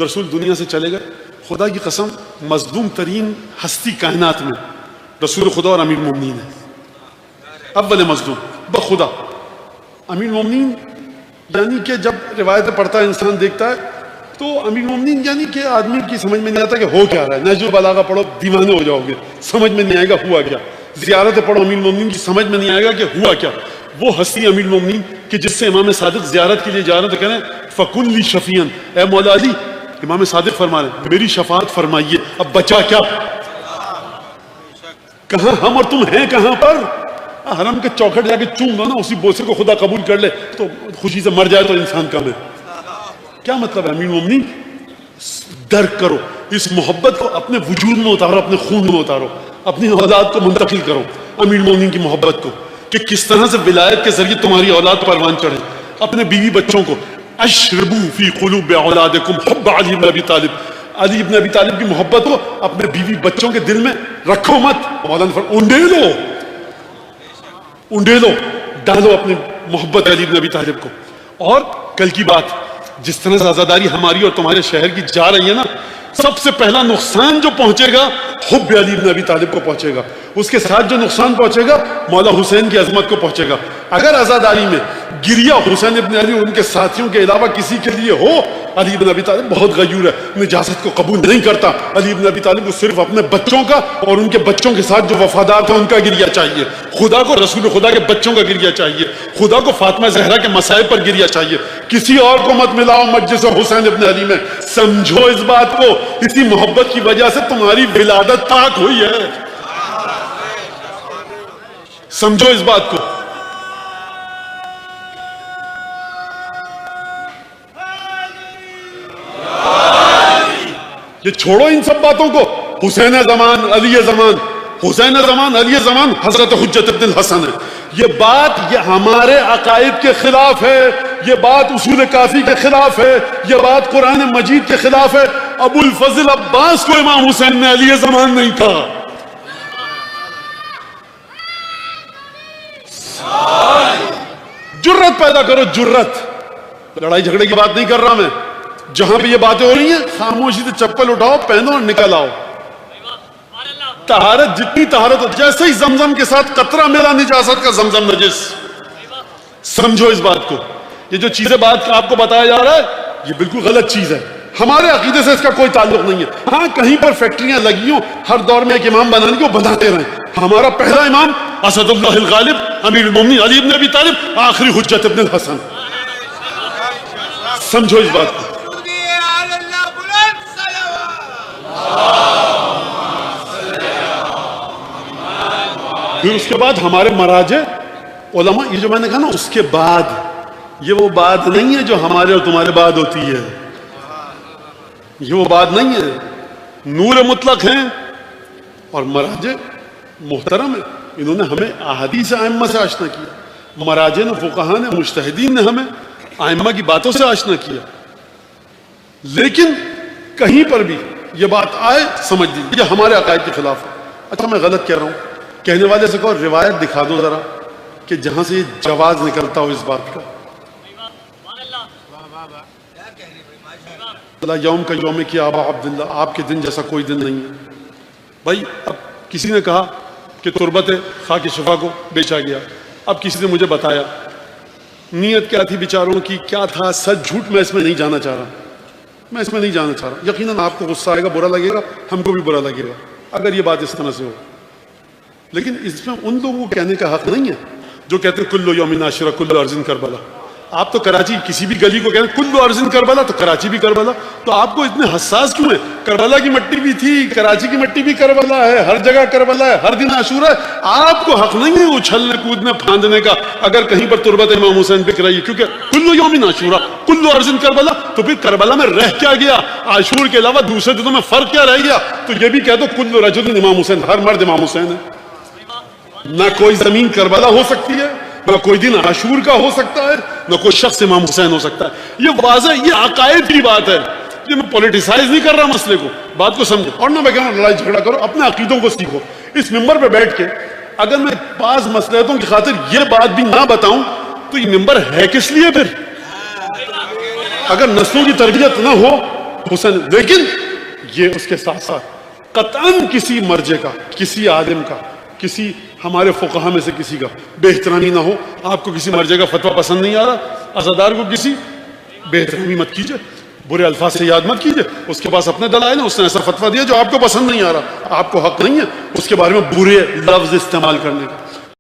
رسول دنیا سے چلے گئے. خدا کی قسم مظلوم ترین ہستی کائنات میں رسول خدا اور امیر المومنین ہے. اول مظلوم بخدا امیر المومنین. یعنی کہ جب روایتیں پڑھتا ہے انسان دیکھتا ہے تو امیر المومنین یعنی کہ آدمی کی سمجھ میں نہیں آتا کہ ہو کیا رہا ہے. نہج البلاغہ پڑھو دیوانے ہو جاؤ گے, سمجھ میں نہیں آئے گا ہوا کیا. زیارتیں پڑھو امیر المومنین کی, سمجھ میں نہیں آئے گا کہ ہوا کیا. وہ ہستی امیر المومنین کہ جس سے امام صادق زیارت کے لیے جا رہے ہیں تو کہہ رہے ہیں فکن لی شفیعن, اے مولا علی امام صادق فرما رہے ہیں میری شفاعت فرمائیے. اب بچا کیا, کہاں ہم اور تم ہیں کہاں پر. حرم کے چوکھٹ جا کے چوم دو نا, اسی بوسے کو خدا قبول کر لے تو خوشی سے مر جائے تو انسان کم ہے. کیا مطلب ہے امیر مومنین؟ درک کرو اس محبت کو, اپنے وجود میں اتارو, اپنے خون میں اتارو, اپنی اولاد کو منتقل کرو امیر مومنین کی محبت کو, کہ کس طرح سے ولایت کے ذریعے تمہاری اولاد پروان چڑھے. اپنے بیوی بچوں کو اشربوا فی قلوب اولادکم حب علی بن ابی طالب, علی بن ابی طالب کی محبت کو اپنے بیوی بچوں کے دل میں رکھو مت. مولانا انڈیلو ڈالو اپنی محبت علی بن ابی طالب کو. اور کل کی بات, جس طرح سے عزاداری ہماری اور تمہارے شہر کی جا رہی ہے نا, سب سے پہلا نقصان جو پہنچے گا حب علی بن ابی طالب کو پہنچے گا. اس کے ساتھ جو نقصان پہنچے گا مولا حسین کی عظمت کو پہنچے گا. اگر عزاداری میں گریہ حسین ابن علی اور ان کے ساتھیوں کے علاوہ کسی کے لیے ہو, علی بن ابی طالب بہت غیور ہے, نجاست کو قبول نہیں کرتا. علی بن ابی طالب کو صرف اپنے بچوں کا اور ان کے بچوں کے ساتھ جو وفادار تھا ان کا گریہ چاہیے. خدا کو رسول خدا کے بچوں کا گریہ چاہیے. خدا کو فاطمہ زہرا کے مصائب پر گریہ چاہیے. کسی اور کو مت ملاؤ مجلس حسین ابن علی میں. سمجھو اس بات کو, اسی محبت کی وجہ سے تمہاری ولادت پاک ہوئی ہے. سمجھو اس بات کو. یہ چھوڑو ان سب باتوں کو. حسین زمان علی زمان, حسین زمان علی زمان حضرت حجت ابن الحسن ہے. یہ بات یہ ہمارے عقائد کے خلاف ہے, یہ بات اصول کافی کے خلاف ہے, یہ بات قرآن مجید کے خلاف ہے. ابو الفضل عباس کو امام حسین نے علی زمان نہیں تھا. جرت پیدا کرو, جرت. لڑائی جھگڑے کی بات نہیں کر رہا میں. جہاں پہ یہ باتیں ہو رہی ہیں خاموشی سے چپل اٹھاؤ, پہنو اور نکل آؤ. طہارت جتنی طہارت ہو, جیسے ہی زمزم کے ساتھ قطرہ ملا نجاست کا زمزم نجس. سمجھو اس بات کو. یہ جو چیزیں بات آپ کو بتایا جا رہا ہے یہ بالکل غلط چیز ہے. ہمارے عقیدے سے اس کا کوئی تعلق نہیں ہے. ہاں کہیں پر فیکٹریاں لگی ہوں ہر دور میں ایک امام بنانے کو بناتے رہیں. ہمارا پہلا امام اسد اللہ الغالب امیر المومنین علی بن ابی طالب, آخری حجت ابن الحسن. سمجھو اس بات کو. پھر اس کے بعد ہمارے مراجع علماء, یہ جو میں نے کہا نا اس کے بعد, یہ وہ بات نہیں ہے جو ہمارے اور تمہارے بعد ہوتی ہے. یہ وہ بات نہیں ہے. نور مطلق ہیں اور مراجع محترم ہیں. انہوں نے ہمیں احادیث ائمہ سے آشنا کیا. مراجع نے, فقہاء نے, مجتہدین نے ہمیں ائمہ کی باتوں سے آشنا کیا. لیکن کہیں پر بھی یہ بات آئے سمجھ لیجیے یہ ہمارے عقائد کے خلاف ہے. اچھا میں غلط کہہ رہا ہوں. کہنے والے سے کہو روایت دکھا دو ذرا کہ جہاں سے یہ جواز نکلتا ہو اس بات کا. اللہ یوم کا یوم کی آبا عبداللہ, آپ کے دن جیسا کوئی دن نہیں ہے. بھائی اب کسی نے کہا کہ تربت خاک شفا کو بیچا گیا. اب کسی نے مجھے بتایا نیت کیا تھی بیچاروں کی, کیا تھا سچ جھوٹ, میں اس میں نہیں جانا چاہ رہا. میں اس میں نہیں جانا چاہ رہا. یقیناً آپ کو غصہ آئے گا, برا لگے گا, ہم کو بھی برا لگے گا اگر یہ بات اس طرح سے ہو. لیکن اس میں ان لوگوں کو کہنے کا حق نہیں ہے جو کہتے ہیں کلو یوم عاشورہ کلو ارض کربلا. آپ تو کراچی کسی بھی گلی کو کہتے ہیں کلو ارض کربلا, تو کراچی بھی کربلا. تو آپ کو اتنے حساس کیوں ہیں؟ کربلا کی مٹی بھی تھی, کراچی کی مٹی بھی کربلا ہے, ہر جگہ کربلا ہے, ہر دن عاشورہ ہے. آپ کو حق نہیں ہے اچھلنے کودنے پھاندنے کا اگر کہیں پر تربت امام حسین بک رہی ہے, کیونکہ کلو یوم عاشورہ کلو ارض کربلا. تو پھر کربلا میں رہ کیا گیا؟ عاشور کے علاوہ دوسرے دنوں میں فرق کیا رہ گیا؟ تو یہ بھی کہہ دو کلو رجل امام حسین, ہر مرد امام حسین ہے. نہ کوئی زمین کربلا ہو سکتی ہے, نہ کوئی دن عاشور کا ہو سکتا ہے, نہ کوئی شخص امام حسین ہو سکتا ہے. یہ واضح, یہ عقائد کی بات ہے. یہ میں پولیٹیسائز نہیں کر رہا مسئلے کو, بات کو سمجھو. اور نہ میں کہہ رہا ہوں لڑائی جھگڑا کرو, اپنے عقیدوں کو سیکھو. اس ممبر پہ بیٹھ کے اگر میں بعض مصلحتوں کی خاطر یہ بات بھی نہ بتاؤں تو یہ ممبر ہے کس لیے پھر؟ اگر نسلوں کی تربیت نہ ہو, حسن، لیکن یہ اس کے ساتھ ساتھ قطعاً کسی مرجع کا، کسی عالم کا، کسی ہمارے فقہا میں سے کسی کا بے احترامی نہ ہو. آپ کو کسی مرجع کا فتویٰ پسند نہیں آ رہا، عزادار کو کسی بے احترامی مت کیجیے، برے الفاظ سے یاد مت کیجیے. اس کے پاس اپنے دلائل ہیں، اس نے ایسا فتویٰ دیا جو آپ کو پسند نہیں آ رہا، آپ کو حق نہیں ہے اس کے بارے میں برے لفظ استعمال کرنے کا.